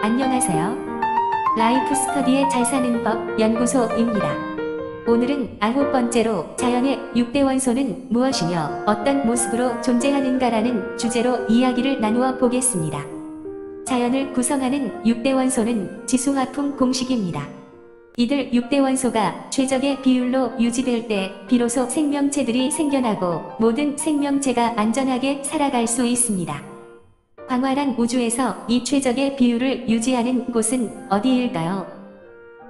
안녕하세요. 라이프 스터디의 잘 사는 법 연구소입니다. 오늘은 9번째로 자연의 6대 원소는 무엇이며 어떤 모습으로 존재하는가라는 주제로 이야기를 나누어 보겠습니다. 자연을 구성하는 6대 원소는 지수화풍 공식입니다. 이들 6대 원소가 최적의 비율로 유지될 때 비로소 생명체들이 생겨나고 모든 생명체가 안전하게 살아갈 수 있습니다. 광활한 우주에서 이 최적의 비율을 유지하는 곳은 어디일까요?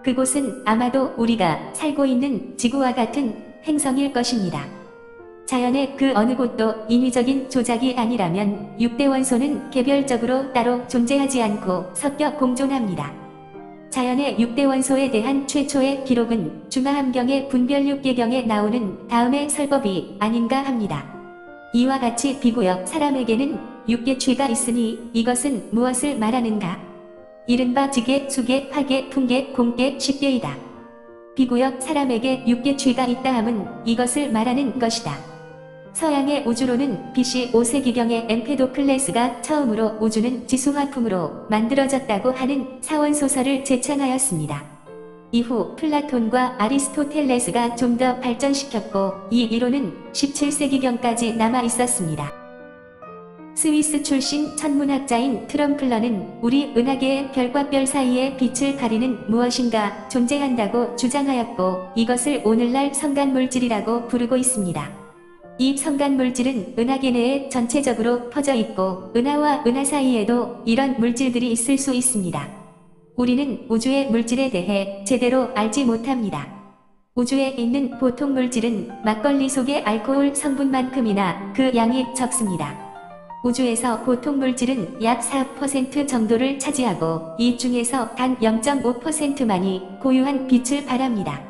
그곳은 아마도 우리가 살고 있는 지구와 같은 행성일 것입니다. 자연의 그 어느 곳도 인위적인 조작이 아니라면 6대 원소는 개별적으로 따로 존재하지 않고 섞여 공존합니다. 자연의 6대 원소에 대한 최초의 기록은 중화함경의 분별육계경에 나오는 다음의 설법이 아닌가 합니다. 이와 같이 비구역 사람에게는 6개 취가 있으니 이것은 무엇을 말하는가? 이른바 지계, 수계, 화계, 풍계, 공계, 십계이다. 비구역 사람에게 6개 취가 있다 함은 이것을 말하는 것이다. 서양의 우주로는 BC 5세기경에 엠페도클레스가 처음으로 우주는 지수화풍으로 만들어졌다고 하는 사원소설을 제창하였습니다. 이후 플라톤과 아리스토텔레스가 좀 더 발전시켰고 이 이론은 17세기경까지 남아 있었습니다. 스위스 출신 천문학자인 트럼플러는 우리 은하계의 별과 별 사이의 빛을 가리는 무엇인가 존재한다고 주장하였고 이것을 오늘날 성간물질이라고 부르고 있습니다. 이 성간물질은 은하계 내에 전체적으로 퍼져 있고 은하와 은하 사이에도 이런 물질들이 있을 수 있습니다. 우리는 우주의 물질에 대해 제대로 알지 못합니다. 우주에 있는 보통 물질은 막걸리 속의 알코올 성분만큼이나 그 양이 적습니다. 우주에서 보통 물질은 약 4% 정도를 차지하고 이 중에서 단 0.5%만이 고유한 빛을 발합니다.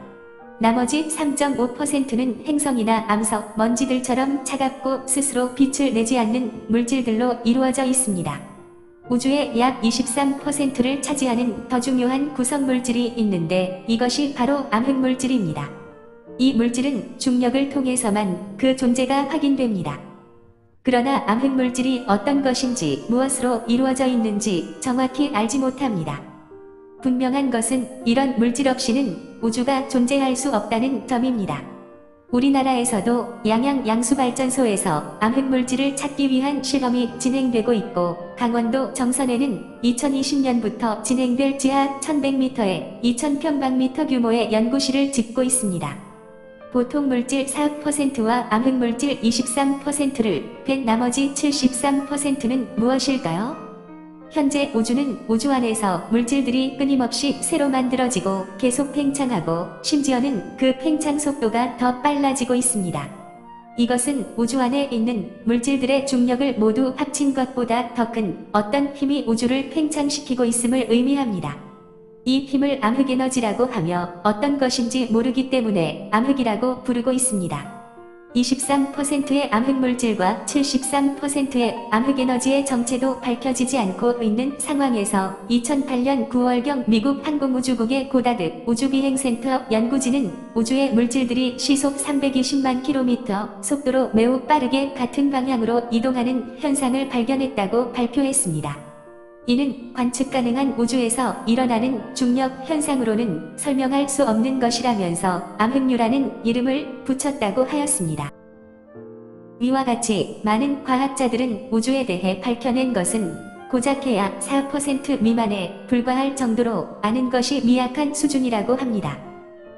나머지 3.5%는 행성이나 암석, 먼지들처럼 차갑고 스스로 빛을 내지 않는 물질들로 이루어져 있습니다. 우주의 약 23%를 차지하는 더 중요한 구성물질이 있는데 이것이 바로 암흑물질입니다. 이 물질은 중력을 통해서만 그 존재가 확인됩니다. 그러나 암흑물질이 어떤 것인지 무엇으로 이루어져 있는지 정확히 알지 못합니다. 분명한 것은 이런 물질 없이는 우주가 존재할 수 없다는 점입니다. 우리나라에서도 양양양수발전소에서 암흑물질을 찾기 위한 실험이 진행되고 있고 강원도 정선에는 2020년부터 진행될 지하 1100m에 2000평방미터 규모의 연구실을 짓고 있습니다. 보통 물질 4%와 암흑물질 23%를 뺀 나머지 73%는 무엇일까요? 현재 우주는 우주 안에서 물질들이 끊임없이 새로 만들어지고 계속 팽창하고 심지어는 그 팽창 속도가 더 빨라지고 있습니다. 이것은 우주 안에 있는 물질들의 중력을 모두 합친 것보다 더 큰 어떤 힘이 우주를 팽창시키고 있음을 의미합니다. 이 힘을 암흑에너지라고 하며 어떤 것인지 모르기 때문에 암흑이라고 부르고 있습니다. 23%의 암흑물질과 73%의 암흑에너지의 정체도 밝혀지지 않고 있는 상황에서 2008년 9월경 미국 항공우주국의 고다드 우주비행센터 연구진은 우주의 물질들이 시속 320만 km 속도로 매우 빠르게 같은 방향으로 이동하는 현상을 발견했다고 발표했습니다. 이는 관측 가능한 우주에서 일어나는 중력 현상으로는 설명할 수 없는 것이라면서 암흑류라는 이름을 붙였다고 하였습니다. 이와 같이 많은 과학자들은 우주에 대해 밝혀낸 것은 고작해야 4% 미만에 불과할 정도로 아는 것이 미약한 수준이라고 합니다.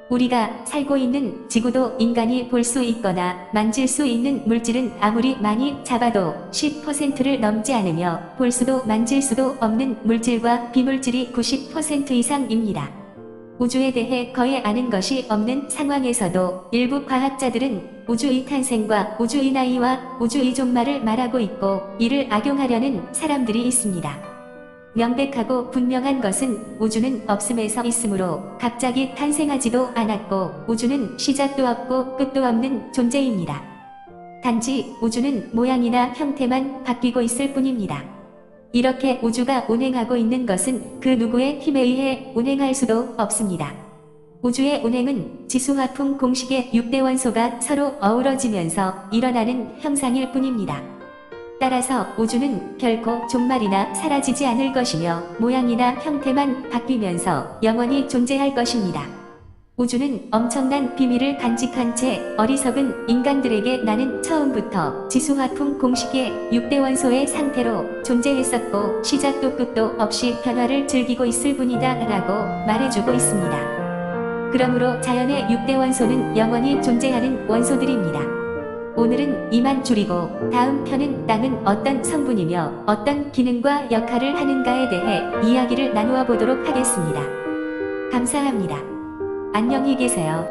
우리가 살고 있는 지구도 인간이 볼 수 있거나 만질 수 있는 물질은 아무리 많이 잡아도 10%를 넘지 않으며 볼 수도 만질 수도 없는 물질과 비물질이 90% 이상입니다. 우주에 대해 거의 아는 것이 없는 상황에서도 일부 과학자들은 우주의 탄생과 우주의 나이와 우주의 종말을 말하고 있고 이를 악용하려는 사람들이 있습니다. 명백하고 분명한 것은 우주는 없음에서 있으므로 갑자기 탄생하지도 않았고 우주는 시작도 없고 끝도 없는 존재입니다. 단지 우주는 모양이나 형태만 바뀌고 있을 뿐입니다. 이렇게 우주가 운행하고 있는 것은 그 누구의 힘에 의해 운행할 수도 없습니다. 우주의 운행은 지수화풍 공식의 6대 원소가 서로 어우러지면서 일어나는 현상일 뿐입니다. 따라서 우주는 결코 종말이나 사라지지 않을 것이며 모양이나 형태만 바뀌면서 영원히 존재할 것입니다. 우주는 엄청난 비밀을 간직한 채 어리석은 인간들에게 나는 처음부터 지수화풍 공식의 6대 원소의 상태로 존재했었고 시작도 끝도 없이 변화를 즐기고 있을 뿐이다 라고 말해주고 있습니다. 그러므로 자연의 6대 원소는 영원히 존재하는 원소들입니다. 오늘은 이만 줄이고 다음 편은 땅은 어떤 성분이며 어떤 기능과 역할을 하는가에 대해 이야기를 나누어 보도록 하겠습니다. 감사합니다. 안녕히 계세요.